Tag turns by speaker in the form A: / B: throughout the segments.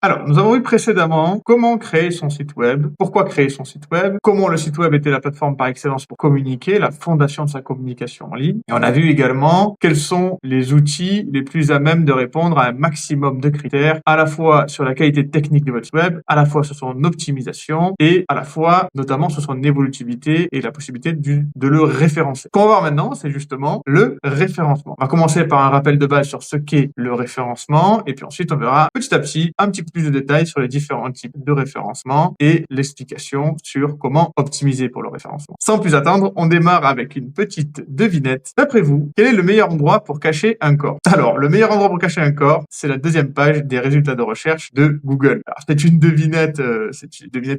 A: Alors, nous avons vu précédemment comment créer son site web, pourquoi créer son site web, comment le site web était la plateforme par excellence pour communiquer, la fondation de sa communication en ligne. Et on a vu également quels sont les outils les plus à même de répondre à un maximum de critères, à la fois sur la qualité technique de votre site web, à la fois sur son optimisation et à la fois notamment sur son évolutivité et la possibilité de le référencer. Ce qu'on va voir maintenant, c'est justement le référencement. On va commencer par un rappel de base sur ce qu'est le référencement et puis ensuite on verra petit à petit un petit peu plus de détails sur les différents types de référencement et l'explication sur comment optimiser pour le référencement. Sans plus attendre, on démarre avec une petite devinette. D'après vous, quel est le meilleur endroit pour cacher un corps? Alors, le meilleur endroit pour cacher un corps, c'est la deuxième page des résultats de recherche de Google. Alors, c'est une devinette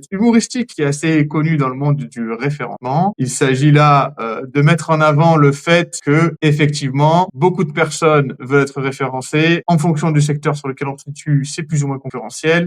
A: humoristique qui est assez connue dans le monde du référencement. Il s'agit là de mettre en avant le fait que, effectivement, beaucoup de personnes veulent être référencées en fonction du secteur sur lequel on se situe, c'est plus ou moins concurrentiel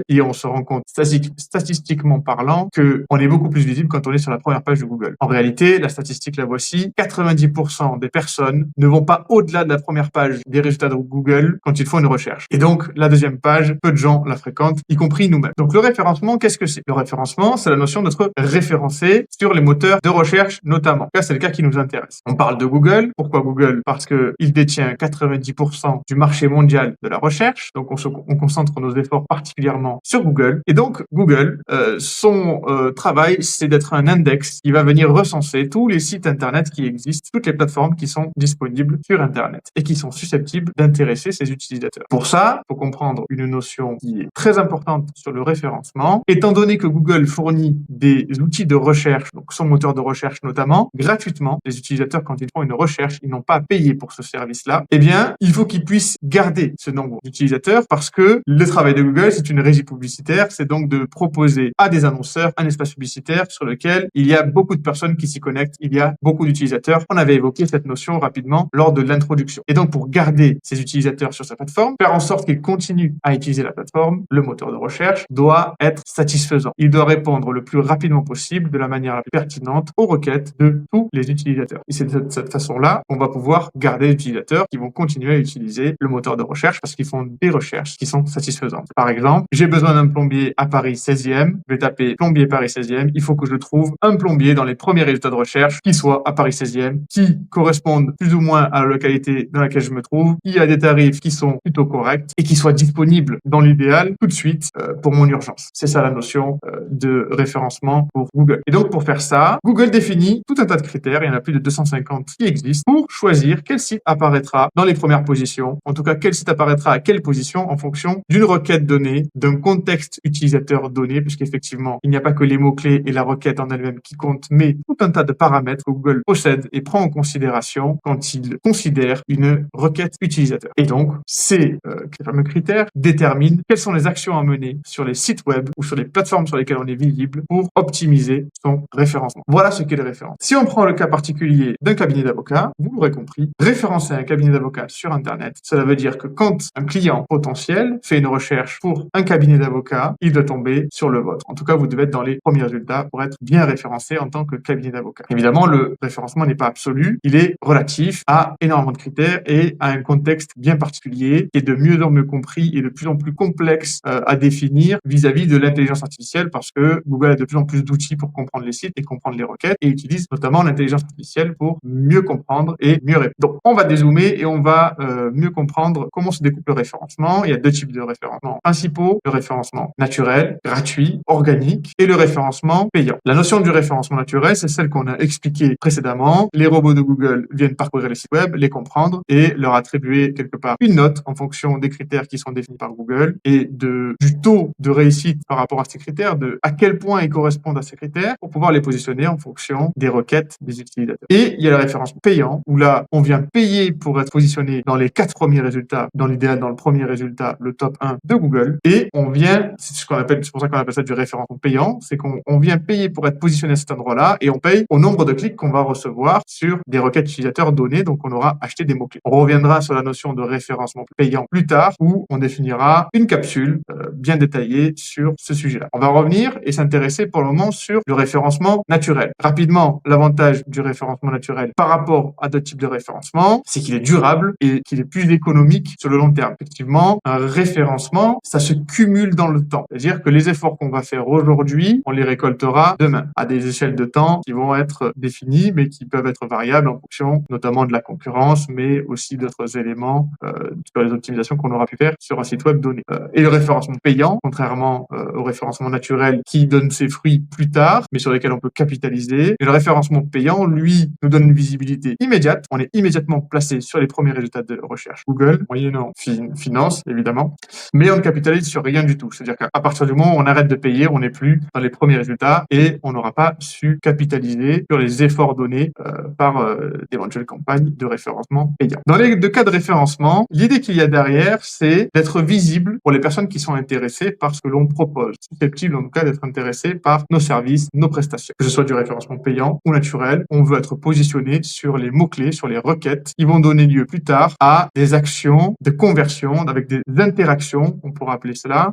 A: et on se rend compte statistiquement parlant que on est beaucoup plus visible quand on est sur la première page de Google. En réalité, la statistique la voici, 90% des personnes ne vont pas au-delà de la première page des résultats de Google quand ils font une recherche. Et donc, la deuxième page, peu de gens la fréquentent, y compris nous-mêmes. Donc, le référencement, qu'est-ce que c'est? Le référencement, c'est la notion d'être référencé sur les moteurs de recherche notamment. Là, c'est le cas qui nous intéresse. On parle de Google. Pourquoi Google? Parce que il détient 90% du marché mondial de la recherche. Donc, on concentre nos efforts particulièrement sur Google. Et donc, Google, son travail, c'est d'être un index qui va venir recenser tous les sites Internet qui existent, toutes les plateformes qui sont disponibles sur Internet et qui sont susceptibles d'intéresser ses utilisateurs. Pour ça, il faut comprendre une notion qui est très importante sur le référencement. Étant donné que Google fournit des outils de recherche, donc son moteur de recherche notamment, gratuitement, les utilisateurs, quand ils font une recherche, ils n'ont pas à payer pour ce service-là, eh bien, il faut qu'ils puissent garder ce nombre d'utilisateurs parce que le travail de Google, c'est une régie publicitaire, c'est donc de proposer à des annonceurs un espace publicitaire sur lequel il y a beaucoup de personnes qui s'y connectent, il y a beaucoup d'utilisateurs. On avait évoqué cette notion rapidement lors de l'introduction. Et donc, pour garder ces utilisateurs sur sa plateforme, faire en sorte qu'ils continuent à utiliser la plateforme, le moteur de recherche doit être satisfaisant. Il doit répondre le plus rapidement possible, de la manière la plus pertinente, aux requêtes de tous les utilisateurs. Et c'est de cette façon-là qu'on va pouvoir garder les utilisateurs qui vont continuer à utiliser le moteur de recherche parce qu'ils font des recherches qui sont satisfaisantes. Par exemple, j'ai besoin d'un plombier à Paris 16e, je vais taper plombier Paris 16e, il faut que je trouve un plombier dans les premiers résultats de recherche qui soit à Paris 16e, qui corresponde plus ou moins à la localité dans laquelle je me trouve, qui a des tarifs qui sont plutôt corrects et qui soit disponible dans l'idéal tout de suite pour mon urgence. C'est ça la notion de référencement pour Google. Et donc pour faire ça, Google définit tout un tas de critères, il y en a plus de 250 qui existent, pour choisir quel site apparaîtra dans les premières positions, en tout cas quel site apparaîtra à quelle position en fonction d'une requête donnée, d'un contexte utilisateur donné, puisqu'effectivement, il n'y a pas que les mots-clés et la requête en elle-même qui comptent, mais tout un tas de paramètres que Google possède et prend en considération quand il considère une requête utilisateur. Et donc, ces fameux critères déterminent quelles sont les actions à mener sur les sites web ou sur les plateformes sur lesquelles on est visible pour optimiser son référencement. Voilà ce qu'est le référencement. Si on prend le cas particulier d'un cabinet d'avocats, vous l'aurez compris, référencer un cabinet d'avocats sur Internet, cela veut dire que quand un client potentiel fait une recherche pour un cabinet d'avocats, il doit tomber sur le vôtre. En tout cas, vous devez être dans les premiers résultats pour être bien référencé en tant que cabinet d'avocats. Évidemment, le référencement n'est pas absolu, il est relatif à énormément de critères et à un contexte bien particulier qui est de mieux en mieux compris et de plus en plus complexe à définir vis-à-vis de l'intelligence artificielle parce que Google a de plus en plus d'outils pour comprendre les sites et comprendre les requêtes et utilise notamment l'intelligence artificielle pour mieux comprendre et mieux répondre. Donc, on va dézoomer et on va mieux comprendre comment se découpe le référencement. Il y a deux types de référencement principaux, le référencement naturel, gratuit, organique et le référencement payant. La notion du référencement naturel, c'est celle qu'on a expliquée précédemment. Les robots de Google viennent parcourir les sites web, les comprendre et leur attribuer quelque part une note en fonction des critères qui sont définis par Google et du taux de réussite par rapport à ces critères, de à quel point ils correspondent à ces critères pour pouvoir les positionner en fonction des requêtes des utilisateurs. Et il y a le référencement payant où là, on vient payer pour être positionné dans les 4 premiers résultats, dans l'idéal dans le premier résultat, le top 1 de Google et on vient, c'est pour ça qu'on appelle ça du référencement payant, c'est qu'on vient payer pour être positionné à cet endroit-là et on paye au nombre de clics qu'on va recevoir sur des requêtes utilisateurs données, donc on aura acheté des mots-clés. On reviendra sur la notion de référencement payant plus tard où on définira une capsule bien détaillé sur ce sujet-là. On va revenir et s'intéresser pour le moment sur le référencement naturel. Rapidement, l'avantage du référencement naturel par rapport à d'autres types de référencement, c'est qu'il est durable et qu'il est plus économique sur le long terme. Effectivement, un référencement, ça se cumule dans le temps. C'est-à-dire que les efforts qu'on va faire aujourd'hui, on les récoltera demain à des échelles de temps qui vont être définies, mais qui peuvent être variables en fonction notamment de la concurrence, mais aussi d'autres éléments sur les optimisations qu'on aura pu faire sur un site web donné. Et le référencement payant, contrairement au référencement naturel qui donne ses fruits plus tard, mais sur lesquels on peut capitaliser. Et le référencement payant, lui, nous donne une visibilité immédiate. On est immédiatement placé sur les premiers résultats de recherche Google, moyennant finance, évidemment, mais on ne capitalise sur rien du tout. C'est-à-dire qu'à partir du moment où on arrête de payer, on n'est plus dans les premiers résultats et on n'aura pas su capitaliser sur les efforts donnés par d'éventuelles campagnes de référencement payant. Dans les deux cas de référencement, l'idée qu'il y a derrière, c'est d'être visible pour les personnes qui sont intéressées par ce que l'on propose, susceptibles en tout cas d'être intéressées par nos services, nos prestations. Que ce soit du référencement payant ou naturel, on veut être positionné sur les mots-clés, sur les requêtes qui vont donner lieu plus tard à des actions de conversion avec des interactions, on pourra appeler cela,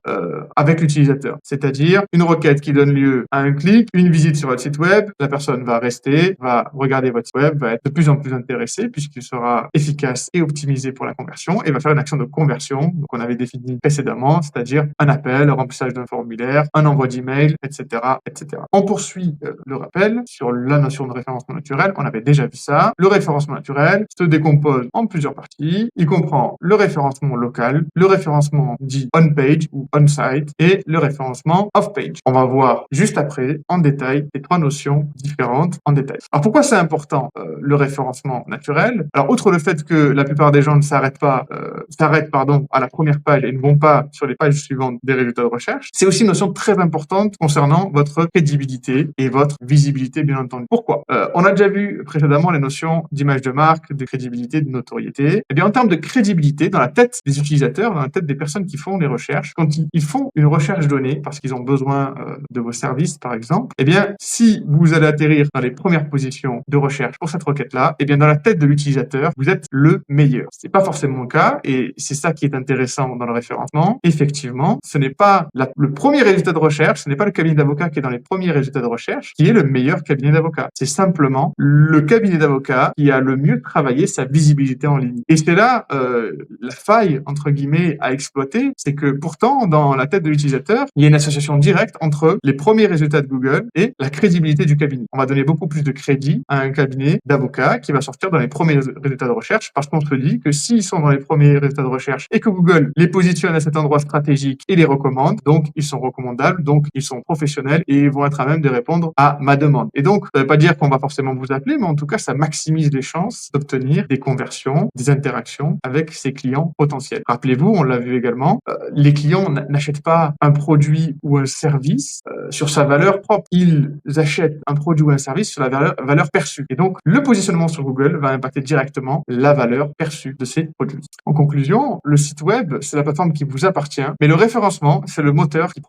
A: avec l'utilisateur. C'est-à-dire une requête qui donne lieu à un clic, une visite sur votre site web, la personne va rester, va regarder votre site web, va être de plus en plus intéressée puisqu'il sera efficace et optimisé pour la conversion et va faire une action de conversion qu'on avait définie précédemment, c'est-à-dire un appel, un remplissage d'un formulaire, un envoi d'email, etc., etc. On poursuit le rappel sur la notion de référencement naturel. On avait déjà vu ça. Le référencement naturel se décompose en plusieurs parties. Il comprend le référencement local, le référencement dit on-page ou on-site et le référencement off-page. On va voir juste après en détail les trois notions différentes en détail. Alors pourquoi c'est important le référencement naturel? Alors outre le fait que la plupart des gens ne s'arrêtent à la première page et ne vont pas sur les pages suivantes des résultats de recherche, c'est aussi une notion très importante concernant votre crédibilité et votre visibilité, bien entendu. Pourquoi? On a déjà vu précédemment les notions d'image de marque, de crédibilité, de notoriété. Eh bien, en termes de crédibilité, dans la tête des utilisateurs, dans la tête des personnes qui font les recherches, quand ils font une recherche donnée parce qu'ils ont besoin de vos services, par exemple, eh bien, si vous allez atterrir dans les premières positions de recherche pour cette requête-là, eh bien, dans la tête de l'utilisateur, vous êtes le meilleur. C'est pas forcément le cas et c'est ça qui est intéressant dans le référencement. Effectivement, ce n'est pas le premier résultat de recherche, ce n'est pas le cabinet d'avocats qui est dans les premiers résultats de recherche qui est le meilleur cabinet d'avocats. C'est simplement le cabinet d'avocats qui a le mieux travaillé sa visibilité en ligne. Et c'est là la faille, entre guillemets, à exploiter, c'est que pourtant, dans la tête de l'utilisateur, il y a une association directe entre les premiers résultats de Google et la crédibilité du cabinet. On va donner beaucoup plus de crédit à un cabinet d'avocats qui va sortir dans les premiers résultats de recherche parce qu'on se dit que s'ils sont dans les premiers résultats de recherche et que Google les positionne à cet endroit stratégique et les recommande, donc ils sont recommandables, donc ils sont professionnels et ils vont être à même de répondre à ma demande. Et donc, ça ne veut pas dire qu'on va forcément vous appeler, mais en tout cas, ça maximise les chances d'obtenir des conversions, des interactions avec ses clients potentiels. Rappelez-vous, on l'a vu également, les clients n'achètent pas un produit ou un service sur sa valeur propre. Ils achètent un produit ou un service sur la valeur perçue. Et donc, le positionnement sur Google va impacter directement la valeur perçue de ces produits. En conclusion, le site web, c'est la plateforme qui vous appartient, mais le référencement, c'est le moteur qui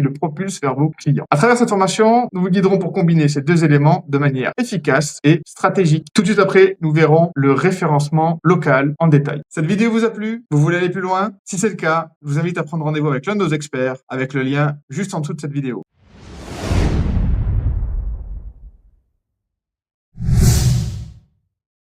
A: le propulse vers vos clients. À travers cette formation, nous vous guiderons pour combiner ces deux éléments de manière efficace et stratégique. Tout de suite après, nous verrons le référencement local en détail. Cette vidéo vous a plu? Vous voulez aller plus loin? Si c'est le cas, je vous invite à prendre rendez-vous avec l'un de nos experts avec le lien juste en dessous de cette vidéo.